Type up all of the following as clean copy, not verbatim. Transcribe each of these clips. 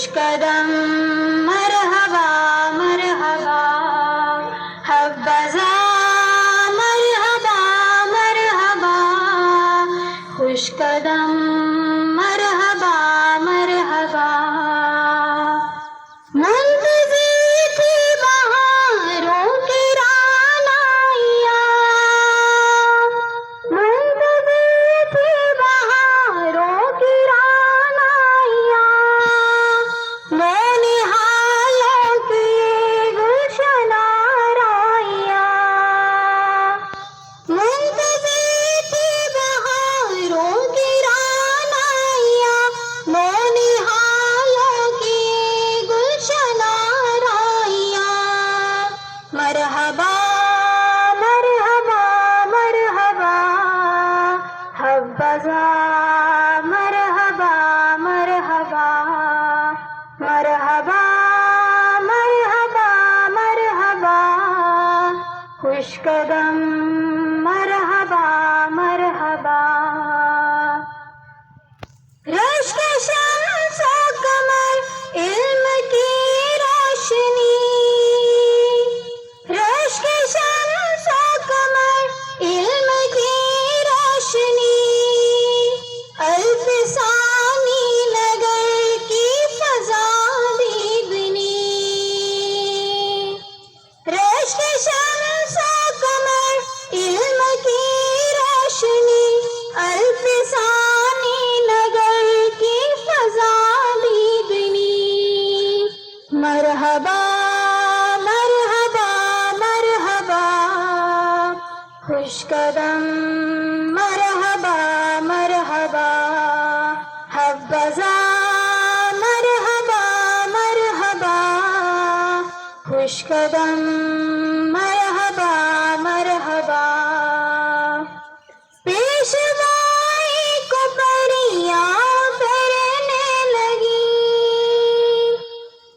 खुशकदम मरहबा मरहबा हब्बज़ा मरहबा मरहबा खुशकदम मरहबा मरहबा। मुंतज़िर थी बहारों की रानाइया, मुंतज़िर थी बहारों की रानाइया, नौनिहालों की गुलशन आराइया। मुंतज़िर थी बहारों की रानाइया, नौनिहालों की गुलशन आराइया। मरहबा मरहबा मरहबा हब्बज़ा मरहबा मरहबा मरहबा मरहबा मरहबा खुशकदम मरहबा मरहबा। रश्क शम्स ओ कमर इल्म की रोशनी, रश्क शम्स ओ कमर इल्म की रोशनी, अल्फसानी नगर की फज़ा दीदनी। रश्क शम्स ओ कमर इल्म की रोशनी, अल्फसानी नगर की फज़ा दीदनी। मरहबा मरहबा मरहबा खुशकदम मरहबा मरहबा हब्बज़ा मरहबा मरहबा खुशकदम मरहबा मरहबा। पेशवाई को परियां करने लगी,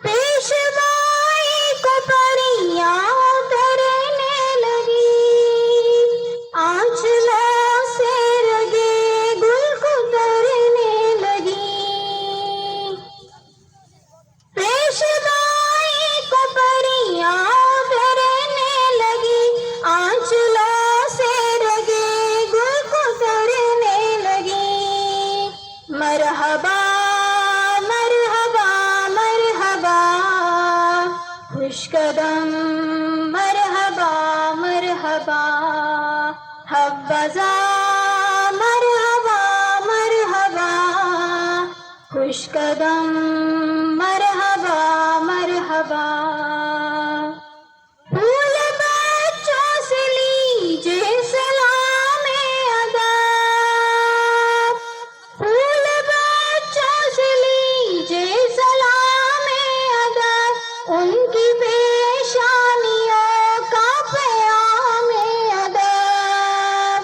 पेशवाई को परियां करने लगी, आंचलों से रगे गुल कुतरने लगी। पेशवाई को परियां करने लगी, आंचलों से रगे गुल कुतरने लगी। मरहबा मरहबा मरहबा खुशकदम मरहबा मरहबा हब्बज़ा मरहबा मरहबा खुशकदम मरहबा मरहबा। फूल बच्चों से लीजिए सलामे अदब, फूल बच्चों से लीजिए सलामे अदब, उनकी पेशानियों का क़यामे अदब।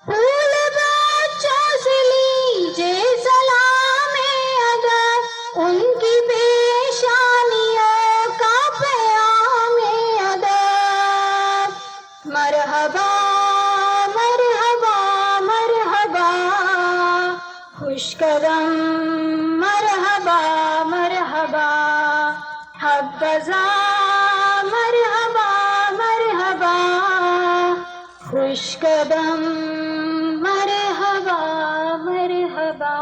फूल बच्चों से लीजिए सलामे अदब, उनकी पेशानियों का क़यामे अदब। मरहबा मरहबा मरहबा खुशकदम मरहबा मरहबा हब्बज़ा मरहबा मरहबा खुशकदम मरहबा मरहबा।